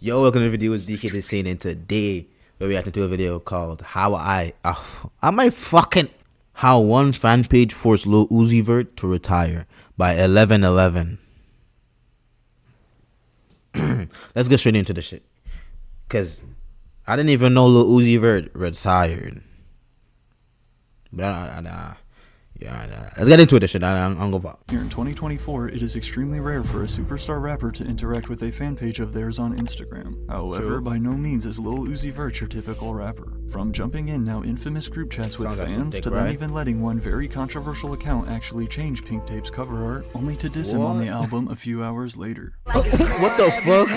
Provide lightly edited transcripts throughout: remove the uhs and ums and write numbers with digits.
Yo, welcome to the video. It's DK the Scene, and today we're reacting to a video called How One Fan Page Forced Lil Uzi Vert to Retire by 1111. Let's get straight into the shit, cause I didn't even know Lil Uzi Vert retired. But let's get into this shit. I'm gonna go. Here in 2024, it is extremely rare for a superstar rapper to interact with a fan page of theirs on Instagram. However, by no means is Lil Uzi Vert your typical rapper. From jumping in now infamous group chats with fans to then even letting one very controversial account actually change Pink Tape's cover art, only to diss him on the album a few hours later. What the fuck?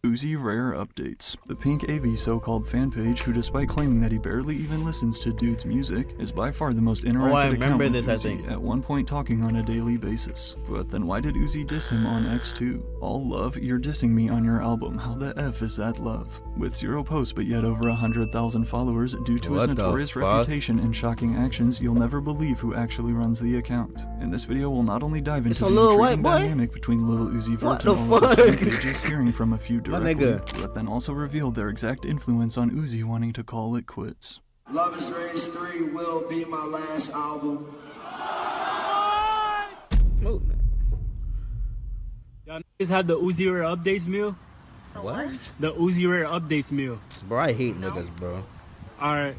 Uzi Rare updates. The Pink AV so-called fan page, who despite claiming that he barely even listens to dude's music, is by far the most interactive account with Uzi, at one point talking on a daily basis. But then why did Uzi diss him on X2? All love, you're dissing me on your album, how the F is that love? With 0 posts but yet over 100,000 followers, due to his notorious reputation and shocking actions, you'll never believe who actually runs the account. In this video, we'll not only dive into the intriguing dynamic between Lil Uzi Vert and all of his fan pages, hearing from a few directly, but then also reveal their exact influence on Uzi wanting to call it quits. Love is Rage 3 will be my last album. Y'all niggas had the Uzi Rare updates meal? What? The Uzi Rare updates meal. Bro, I hate niggas, bro. Alright.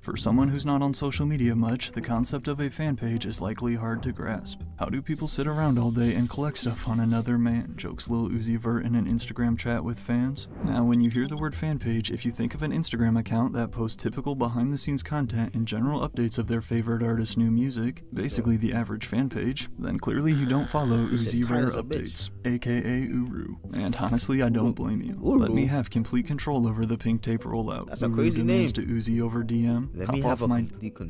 For someone who's not on social media much, the concept of a fan page is likely hard to grasp. How do people sit around all day and collect stuff on another man, jokes Lil Uzi Vert in an Instagram chat with fans? Now, when you hear the word fan page, if you think of an Instagram account that posts typical behind-the-scenes content and general updates of their favorite artist's new music, basically the average fan page, then clearly you don't follow Uzi Rare updates, aka Uru. And honestly, I don't blame you. Let me have complete control over the Pink Tape rollout. That's a crazy name. To Uzi over DM. Let me have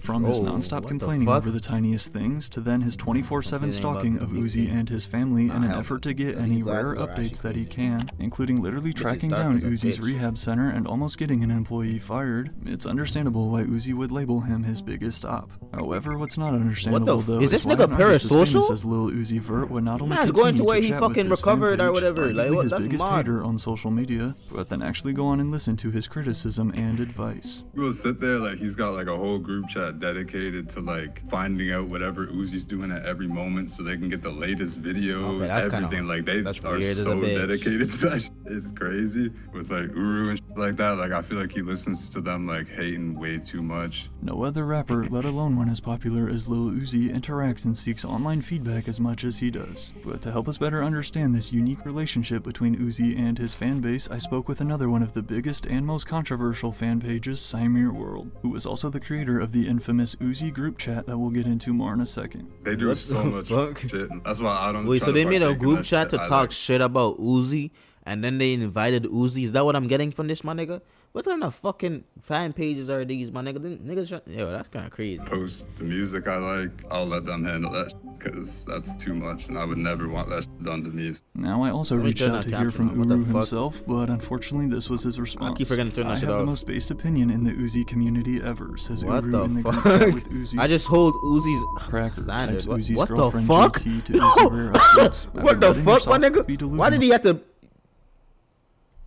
From his non-stop complaining over the tiniest things, to then his 24/7 stalking of Uzi and his family in an effort to get any rare updates that he can, including literally tracking down Uzi's rehab center and almost getting an employee fired. It's understandable why Uzi would label him his biggest op. However, what's not understandable though is this why nigga an artist as famous parasocial? as Lil Uzi Vert would not only Man, continue going to where to he chat with fucking this fan recovered or page, whatever, like, arguably what, his that's biggest mad. hater on social media, but then actually go on and listen to his criticism and advice. We'll sit there like he's got like a whole group chat dedicated to like finding out whatever Uzi's doing at every moment so they can get the latest videos, everything. Like they are so dedicated to that shit. It's crazy with like Uru and shit like that. Like I feel like he listens to them like hating way too much. No other rapper, let alone one as popular as Lil Uzi, interacts and seeks online feedback as much as he does. But to help us better understand this unique relationship between Uzi and his fan base, I spoke with another one of the biggest and most controversial fan pages, Cymere World, who was also the creator of the infamous Uzi group chat that we'll get into more in a second. They do so much shit. That's why I don't. Wait, so they made a group chat to talk shit about Uzi, and then they invited Uzi. Is that what I'm getting from this, my nigga? What kind of fucking fan pages are these, my nigga? Niggas, yo, that's kind of crazy. Post the music I like, I'll let them handle that because that's too much, and I would never want that shit done to me. Now, I also reached out to hear from Uru himself, but unfortunately, this was his response. I keep forgetting to turn that shit off. I have the most based opinion in the Uzi community ever, says Uru in the group chat with Uzi. I just hold Uzi's Cracker types Uzi's what the girlfriend fuck? JT to Uzi Rare updates. What the fuck, my nigga? Why did he have to?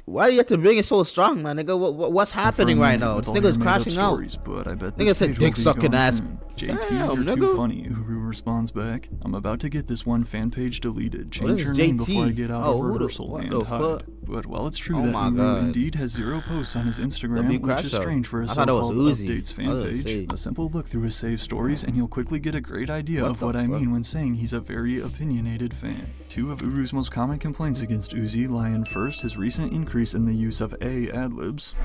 Why do you have to bring it so strong, man, nigga? What's happening right now? This nigga's crashing out. But I bet nigga said dick sucking ass. JT, you're too funny. Uru responds back. I'm about to get this one fan page deleted. Change your name before I get out of rehearsal and hide. But while it's true that Uru indeed has 0 posts on his Instagram, which is strange for a so-called updates fan page, a simple look through his saved stories and you'll quickly get a great idea of what I mean when saying he's a very opinionated fan. 2 of Uru's most common complaints against Uzi lie in first, his recent increase in the use of ad-libs,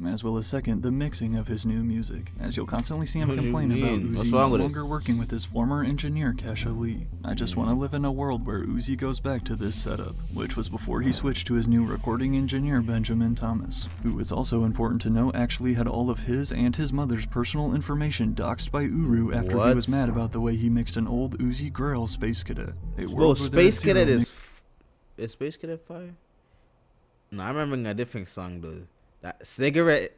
as well as second, the mixing of his new music, as you'll constantly see him complain about Uzi no longer working with his former engineer Kesha Lee. I just want to live in a world where Uzi goes back to this setup, which was before he switched to his new recording engineer Benjamin Thomas, who is also important to note actually had all of his and his mother's personal information doxed by Uru after he was mad about the way he mixed an old Uzi Grail Space Cadet. Bro, Space Cadet is Space Cadet fire? No, I remember a different song though. That cigarette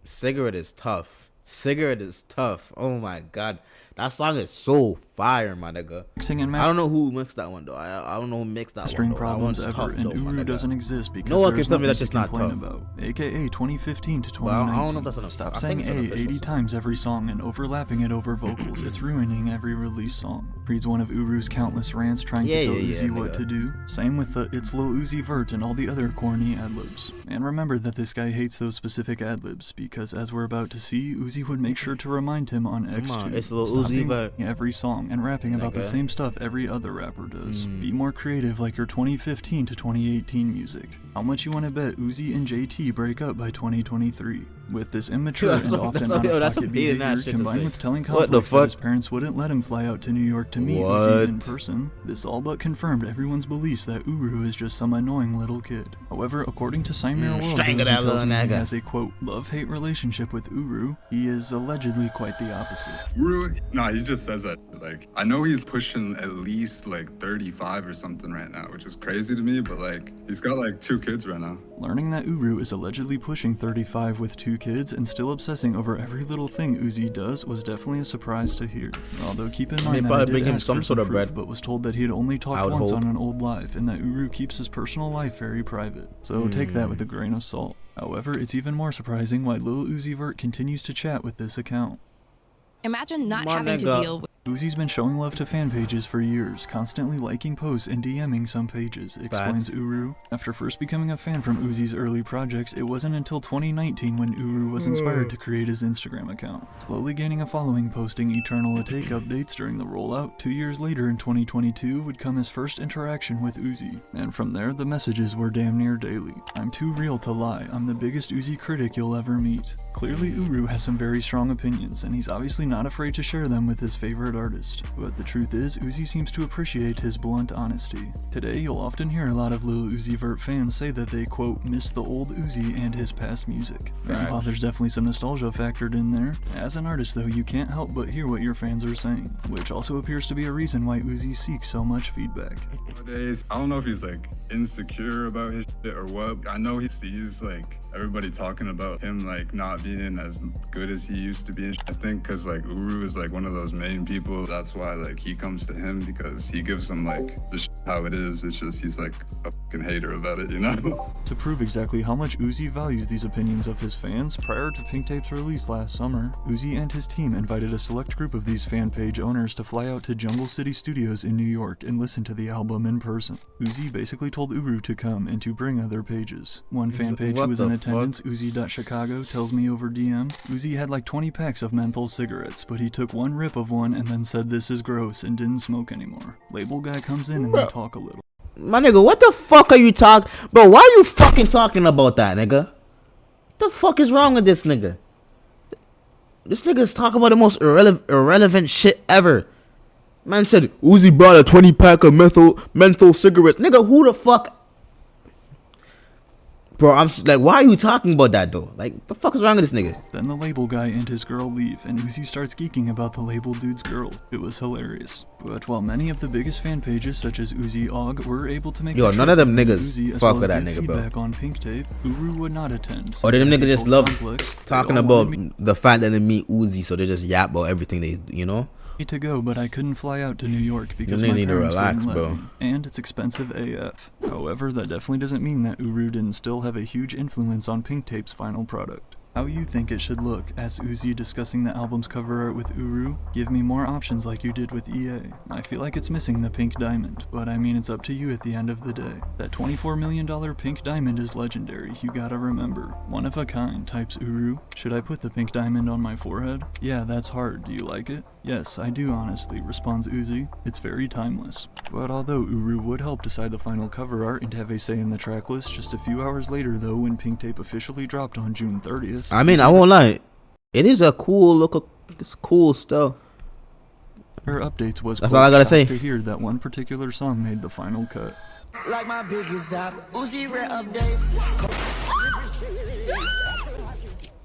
is tough. Cigarette is tough. Oh my god, that song is so fire, my nigga. I don't know who mixed that one though. I don't know who mixed that string one. Problems ever, and Uru doesn't exist because no one can there's tell me nothing that's to just not complain tough. about. AKA 2015 to 2019. Well, I don't know if that's enough. Stop saying A 80 times every song and overlapping it over vocals. It's ruining every release song. Reads one of Uru's countless rants trying to tell Uzi what to do. Same with the It's Lil Uzi Vert and all the other corny ad-libs. And remember that this guy hates those specific ad-libs because as we're about to see, Uzi would make sure to remind him on X2. It's Lil Uzi Vert. Every song and rapping about the same stuff every other rapper does. Be more creative like your 2015 to 2018 music. How much you want to bet Uzi and JT break up by 2023? With this immature and often out-of-pocket behavior combined with telling conflicts that his parents wouldn't let him fly out to New York to meet Uzi in person, this all but confirmed everyone's beliefs that Uru is just some annoying little kid. However, according to Simir World, who tells me he has a quote, love-hate relationship with Uru, he is allegedly quite the opposite. Uru? Nah, he just says that. Like, I know he's pushing at least like 35 or something right now, which is crazy to me, but like, he's got like 2 kids right now. Learning that Uru is allegedly pushing 35 with 2 kids and still obsessing over every little thing Uzi does was definitely a surprise to hear. Although keep in mind that I did ask for some proof, but was told that he had only talked once on an old live and that Uru keeps his personal life very private. So take that with a grain of salt. However, it's even more surprising why Lil Uzi Vert continues to chat with this account. Imagine not having to deal with Uzi's been showing love to fan pages for years, constantly liking posts and DMing some pages, explains Uru. After first becoming a fan from Uzi's early projects, it wasn't until 2019 when Uru was inspired to create his Instagram account. Slowly gaining a following, posting Eternal Take updates during the rollout, 2 years later in 2022 would come his first interaction with Uzi. And from there, the messages were damn near daily. I'm too real to lie, I'm the biggest Uzi critic you'll ever meet. Clearly Uru has some very strong opinions, and he's obviously not afraid to share them with his favorite artist. But the truth is, Uzi seems to appreciate his blunt honesty. Today, you'll often hear a lot of Lil Uzi Vert fans say that they, quote, miss the old Uzi and his past music. And while there's definitely some nostalgia factored in there, as an artist though, you can't help but hear what your fans are saying, which also appears to be a reason why Uzi seeks so much feedback. Nowadays, I don't know if he's like insecure about his shit or what. I know he sees like everybody talking about him like not being as good as he used to be. I think because like Uru is like one of those main people, that's why like he comes to him because he gives him like the shit how it is. It's just he's like a fucking hater about it, you know? To prove exactly how much Uzi values these opinions of his fans, prior to Pink Tape's release last summer, Uzi and his team invited a select group of these fan page owners to fly out to Jungle City Studios in New York and listen to the album in person. Uzi basically told Uru to come and to bring other pages. One fan page who was in attendance, Uzi.Chicago, tells me over DM, Uzi had like 20 packs of menthol cigarettes, but he took one rip of one and then said this is gross and didn't smoke anymore. Label guy comes in and they talk a little. My nigga, what the fuck are you talking? Bro, why are you fucking talking about that, nigga? What the fuck is wrong with this nigga? This nigga's talking about the most irrelevant shit ever. Man said, Uzi brought a 20 pack of menthol cigarettes. Nigga, who the fuck? Bro, I'm like, why are you talking about that though? Like, the fuck is wrong with this nigga? Then the label guy and his girl leave, and Uzi starts geeking about the label dude's girl. It was hilarious. But while many of the biggest fan pages, such as Uzi Og, were able to make none of them niggas Uzi, fuck with that nigga, bro. On Pink Tape, Uru would not attend. Or them niggas just love talking about the fact that they meet Uzi, so they just yap about everything they, you know? To go, but I couldn't fly out to New York because my parents wouldn't let me, and it's expensive AF. However, that definitely doesn't mean that Uru didn't still have a huge influence on Pink Tape's final product. How you think it should look? Asks Uzi discussing the album's cover art with Uru. Give me more options like you did with EA. I feel like it's missing the pink diamond, but I mean it's up to you at the end of the day. That $24 million pink diamond is legendary, you gotta remember. One of a kind, types Uru. Should I put the pink diamond on my forehead? Yeah, that's hard. Do you like it? Yes, I do honestly, responds Uzi. It's very timeless. But although Uru would help decide the final cover art and have a say in the track list, just a few hours later though, when Pink Tape officially dropped on June 30th. I mean, I won't lie. It is a cool look, it's cool stuff. Her updates was that's all I gotta say. To hear that one particular song made the final cut. Like my biggest up, Uzi Vert updates.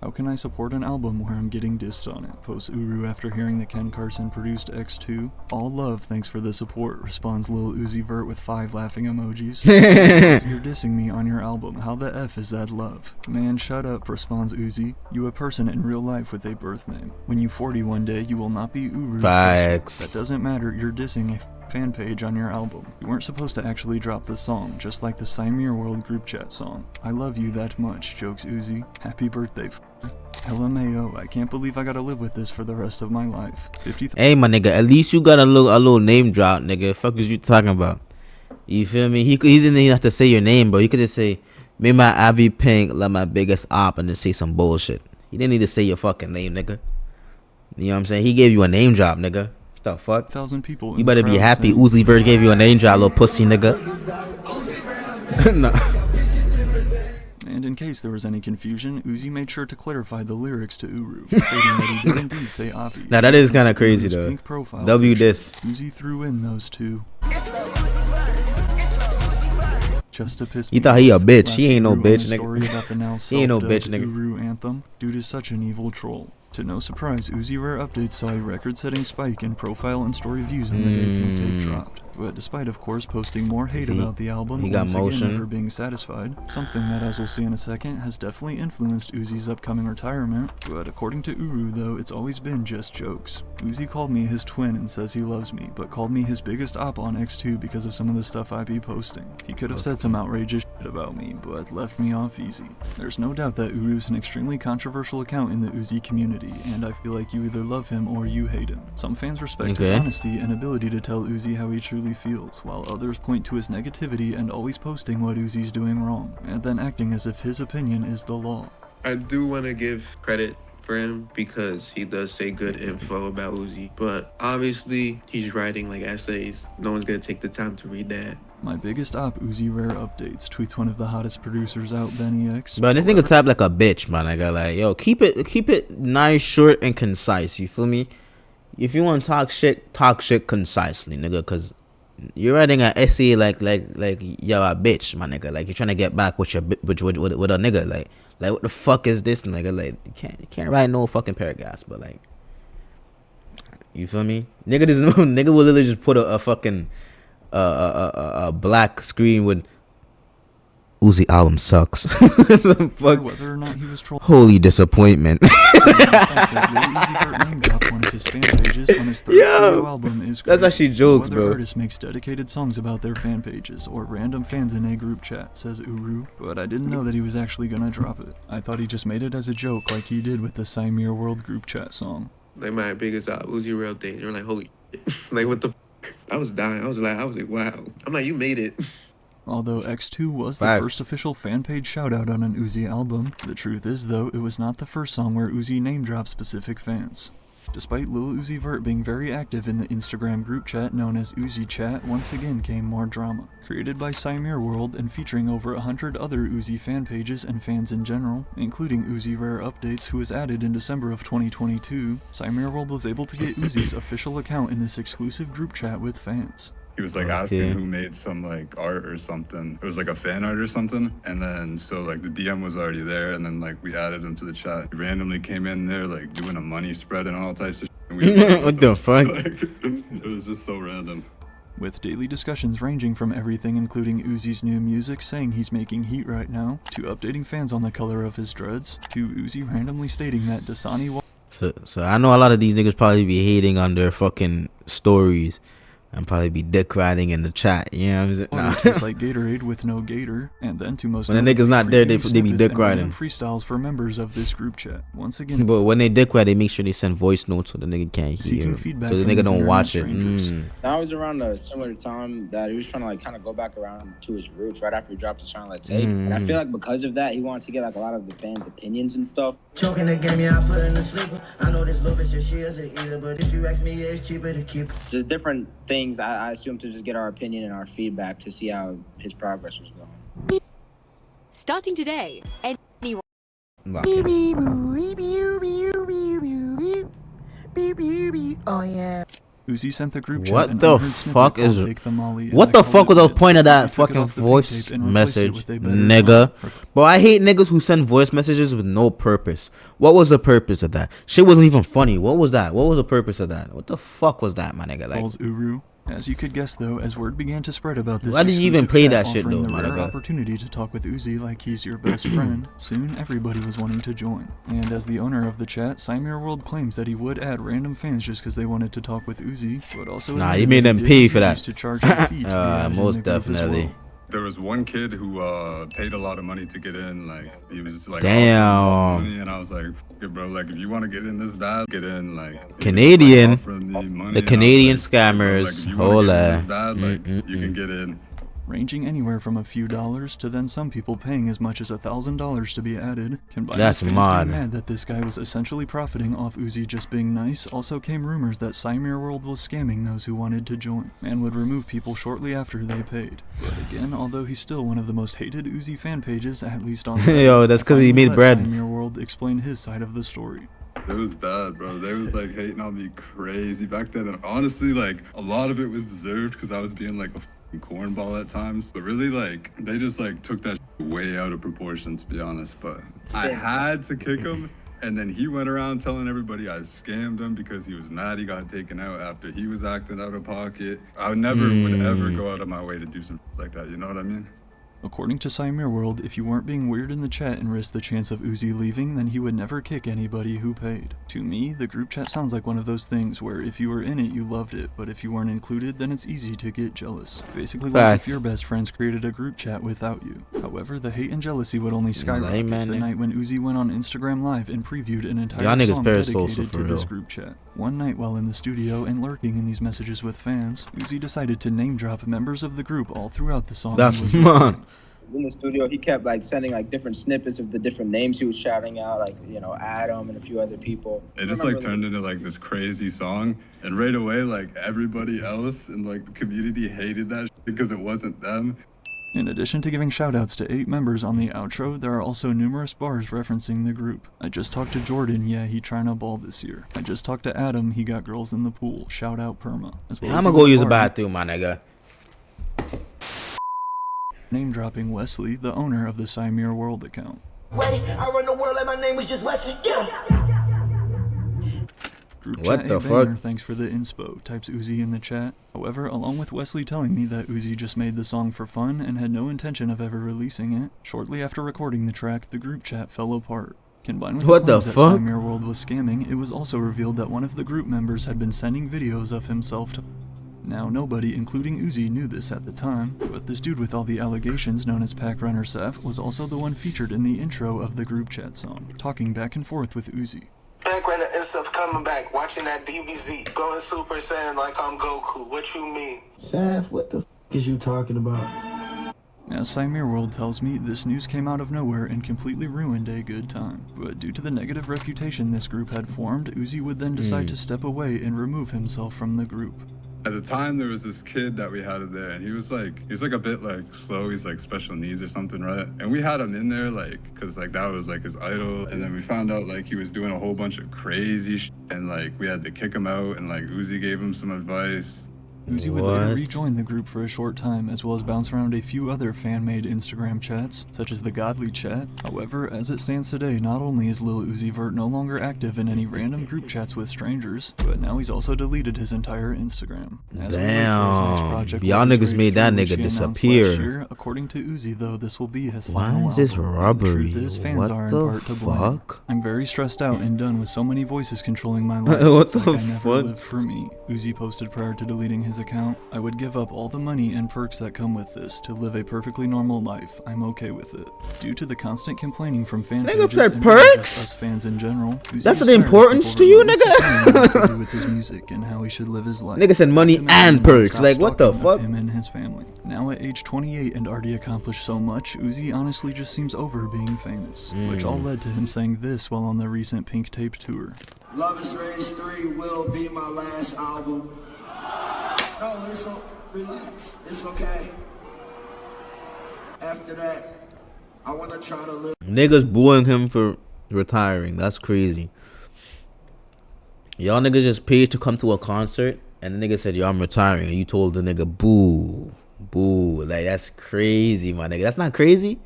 How can I support an album where I'm getting dissed on it? Posts Uru after hearing that Ken Carson produced X2. All love, thanks for the support, responds Lil Uzi Vert with 5 laughing emojis. If you're dissing me on your album, how the F is that love? Man, shut up, responds Uzi. You a person in real life with a birth name. When you 40 one day, you will not be Uru. Facts. That doesn't matter, you're dissing a fan page on your album. You weren't supposed to actually drop the song, just like the Cymere World group chat song. I love you that much, jokes Uzi. Happy birthday, LMAO, I can't believe I gotta live with this for the rest of my life. Hey, my nigga, at least you got a little name drop, nigga. Fuck is you talking about? You feel me? He didn't even have to say your name, bro. He could just say, "Made my Ivy Pink, love my biggest op," and then say some bullshit. He didn't need to say your fucking name, nigga. You know what I'm saying? He gave you a name drop, nigga. The fuck? 1,000 people. You better be happy Uzi Vert gave you a name drop, little pussy nigga. Nah. And in case there was any confusion, Uzi made sure to clarify the lyrics to Uru, stating that he did indeed say Avi. Now that is kind of crazy though. W this. Uzi threw in those two. Just to piss me You thought he a off. bitch. Last He ain't no Uru bitch, on a story about the now nigga. He ain't no bitch, self-dubbed nigga. Uru anthem due to such an evil troll. To no surprise, Uzi Rare Updates saw a record-setting spike in profile and story views on the day Pink Tape dropped. But despite, of course, posting more hate about the album, he got once motion. again never being satisfied, something that, as we'll see in a second, has definitely influenced Uzi's upcoming retirement. But according to Uru, though, it's always been just jokes. Uzi called me his twin and says he loves me, but called me his biggest op on X2 because of some of the stuff I be posting. He could have said some outrageous shit about me, but left me off easy. There's no doubt that Uru's an extremely controversial account in the Uzi community, and I feel like you either love him or you hate him. Some fans respect his honesty and ability to tell Uzi how he truly feels, while others point to his negativity and always posting what Uzi's doing wrong, and then acting as if his opinion is the law. I do want to give credit for him because he does say good info about Uzi, but obviously he's writing like essays. No one's gonna take the time to read that. My biggest op, Uzi Rare Updates, tweets one of the hottest producers out, Benny X. But this nigga type like a bitch, man. I got like, yo, keep it nice, short, and concise. You feel me? If you want to talk shit concisely, nigga. Cause you're writing an essay like you're a bitch, my nigga. Like you're trying to get back with your with a nigga. Like what the fuck is this, nigga? Like you can't write no fucking paragraphs, but like, you feel me? Nigga will literally just put a fucking a black screen with Uzi album sucks. Fuck. Whether or not he was trolling. Holy disappointment. That's actually jokes, bro. Artist makes dedicated songs about their fan pages or random fans in a group chat, says Uru. But I didn't know that he was actually gonna drop it. I thought he just made it as a joke, like he did with the Cymere World group chat song. Like my biggest Uzi Rare Update. You're like, holy shit. Like what the f? I was dying. I was like, wow. I'm like, you made it. Although X2 was the first official fan page shoutout on an Uzi album, the truth is, though, it was not the first song where Uzi name-dropped specific fans. Despite Lil Uzi Vert being very active in the Instagram group chat known as Uzi Chat, once again came more drama. Created by Cymere World and featuring over 100 other Uzi fan pages and fans in general, including Uzi Rare Updates, who was added in December of 2022, Cymere World was able to get Uzi's official account in this exclusive group chat with fans. He was like asking who made some like art or something. It was like a fan art or something. And then so like the DM was already there, and then like we added him to the chat. He randomly came in there like doing a money spread and all types of shit. And we was like, what the fuck? Like, it was just so random. With daily discussions ranging from everything including Uzi's new music saying he's making heat right now, to updating fans on the color of his dreads, to Uzi randomly stating that Dasani So I know a lot of these niggas probably be hating on their fucking stories and probably be dick riding in the chat, you know what I'm saying? Nah. Tastes like Gatorade with no gator, and then to most when the niggas not there, they be dick riding. Freestyles for members of this group chat. Once again, but when they dick ride, they make sure they send voice notes so the nigga can't hear, so the nigga don't watch it. That was around a similar time that he was trying to like kind of go back around to his roots right after he dropped the song like Tape, and I feel like because of that, he wanted to get like a lot of the fans' opinions and stuff. Choking the game, yeah, I put in the sleeper. I know this little bitch, she is a eater, but if you ask me, yeah, it's cheaper to keep. Just different things. I assume to just get our opinion and our feedback to see how his progress was going. Starting today, anyone. Oh yeah. Uzi sent the group chat What the fuck is what the fuck was the point of that fucking voice message, nigga? Bro, I hate niggas who send voice messages with no purpose. What was the purpose of that? Shit wasn't even funny. What was that? What was the purpose of that? What the fuck was that, my nigga? Like, Uru. As you could guess, though, as word began to spread about this, why did you even play that shit, though, the my rare nigga? Opportunity to talk with Uzi like he's your best friend. Soon, everybody was wanting to join. And as the owner of the chat, Cymere World claims that he would add random fans just because they wanted to talk with Uzi, but also he made them pay for that. To charge a fee to most definitely. Well. There was one kid who paid a lot of money to get in. Like, he was like, damn. money, and I was like, bro, like, if you want to get in this bad, get in. Like, Canadian, money, the Canadian like, scammers. Hold on. You can get in. Ranging anywhere from a few dollars to then some people paying as much as $1,000 to be added. That's mad. Mad that this guy was essentially profiting off Uzi just being nice. Also came rumors that Cymere World was scamming those who wanted to join and would remove people shortly after they paid. But again, although he's still one of the most hated Uzi fan pages, at least on yo, that's because he made bread. Cymere World explained his side of the story. It was bad, bro. They was like hating on me crazy back then, and honestly, like, a lot of it was deserved because I was being like a cornball at times, but really, like, they just like took that way out of proportion, to be honest. But I had to kick him, and then he went around telling everybody I scammed him because he was mad he got taken out after he was acting out of pocket. I never would ever go out of my way to do something like that, you know what I mean? According to Cymere World, if you weren't being weird in the chat and risked the chance of Uzi leaving, then he would never kick anybody who paid. To me, the group chat sounds like one of those things where if you were in it, you loved it, but if you weren't included, then it's easy to get jealous. Basically, like if your best friends created a group chat without you. However, the hate and jealousy would only skyrocket the night when Uzi went on Instagram Live and previewed an entire song dedicated to this group chat. One night while in the studio and lurking in these messages with fans, Uzi decided to name drop members of the group all throughout the song. That's fun. In the studio, he kept like sending like different snippets of the different names he was shouting out, like, you know, Adam and a few other people. It just like turned into like this crazy song, and right away, like, everybody else in like the community hated that shit because it wasn't them. In addition to giving shoutouts to 8 members on the outro, there are also numerous bars referencing the group. I just talked to Jordan, yeah, he tryna ball this year. I just talked to Adam, he got girls in the pool. Shout out Perma. I'm gonna go use a bathroom, my nigga. Name dropping Wesley, the owner of the Cymere World account. Wait, I run the world like my name was just Wesley. What the fuck? Thanks for the inspo, types Uzi in the chat. However, along with Wesley telling me that Uzi just made the song for fun and had no intention of ever releasing it, shortly after recording the track, the group chat fell apart. Combined with what the fuck? That Cymere World was scamming, it was also revealed that one of the group members had been sending videos of himself to... Now, nobody, including Uzi, knew this at the time, but this dude with all the allegations known as Pack Runner Seth was also the one featured in the intro of the group chat song, talking back and forth with Uzi. Pack Runner and Seth coming back, watching that DBZ, going Super Saiyan like I'm Goku, what you mean? Seth, what the f*** is you talking about? As Cymere World tells me, this news came out of nowhere and completely ruined a good time. But due to the negative reputation this group had formed, Uzi would then decide to step away and remove himself from the group. At the time, there was this kid that we had in there, and he was like a bit like slow. He's like special needs or something, right? And we had him in there like, cause like that was like his idol. And then we found out like he was doing a whole bunch of crazy shit, and like we had to kick him out, and like Uzi gave him some advice. Uzi would later rejoin the group for a short time, as well as bounce around a few other fan-made Instagram chats, such as the Godly chat. However, as it stands today, not only is Lil Uzi Vert no longer active in any random group chats with strangers, but now he's also deleted his entire Instagram. Damn, y'all niggas made that nigga disappear. Year, according to Uzi, though, this will be his final Why is this album. robbery? The truth is, fans what are the in part to blame. fuck? I'm very stressed out and done with so many voices controlling my life. What it's the like I never fuck? lived for me. Uzi posted prior to deleting his account. I would give up all the money and perks that come with this to live a perfectly normal life. I'm okay with it. Due to the constant complaining from fan pages and perks? us fans in general, Uzi That's is the tired of importance people to you, relentlessly telling him what to nigga. do with his music and how he should live his life. Nigga said money and perks. Like what the fuck? Him and his family. Now at age 28 and already accomplished so much, Uzi honestly just seems over being famous, which all led to him saying this while on the recent Pink Tape tour. Love is Rage 3 will be my last album. No, it's relax. It's okay. After that, I want to try to live. Niggas booing him for retiring. That's crazy. Y'all niggas just paid to come to a concert And the nigga said, yo, I'm retiring. And you told the nigga, boo. Boo. Like, that's crazy, my nigga. That's not crazy?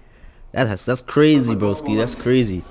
That's crazy, broski. That's crazy.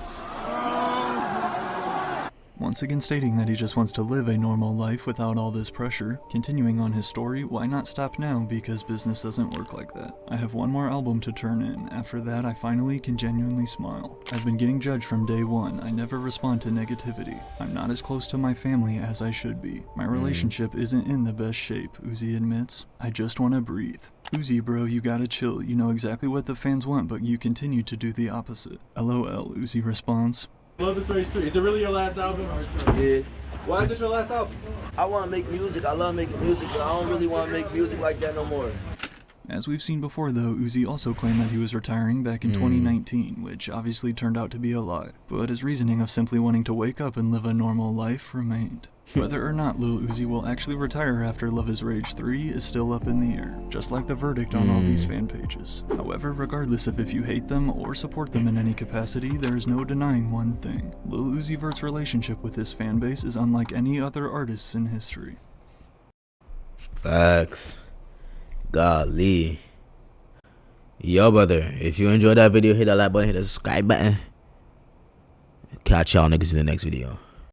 Once again stating that he just wants to live a normal life without all this pressure. Continuing on his story, why not stop now, because business doesn't work like that. I have one more album to turn in. After that, I finally can genuinely smile. I've been getting judged from day one. I never respond to negativity. I'm not as close to my family as I should be. My relationship isn't in the best shape, Uzi admits. I just want to breathe. Uzi, bro, you gotta chill. You know exactly what the fans want, but you continue to do the opposite. LOL, Uzi responds. Love is Race 3. Is it really your last album? Yeah. Why is it your last album? I want to make music. I love making music, but I don't really want to make music like that no more. As we've seen before though, Uzi also claimed that he was retiring back in 2019, which obviously turned out to be a lie. But his reasoning of simply wanting to wake up and live a normal life remained. Whether or not Lil Uzi will actually retire after Love is Rage 3 is still up in the air, just like the verdict on all these fan pages. However, regardless of if you hate them or support them in any capacity, there is no denying one thing. Lil Uzi Vert's relationship with his fan base is unlike any other artist's in history. Facts. Golly. Yo, brother, if you enjoyed that video, hit that like button, hit the subscribe button. Catch y'all niggas in the next video.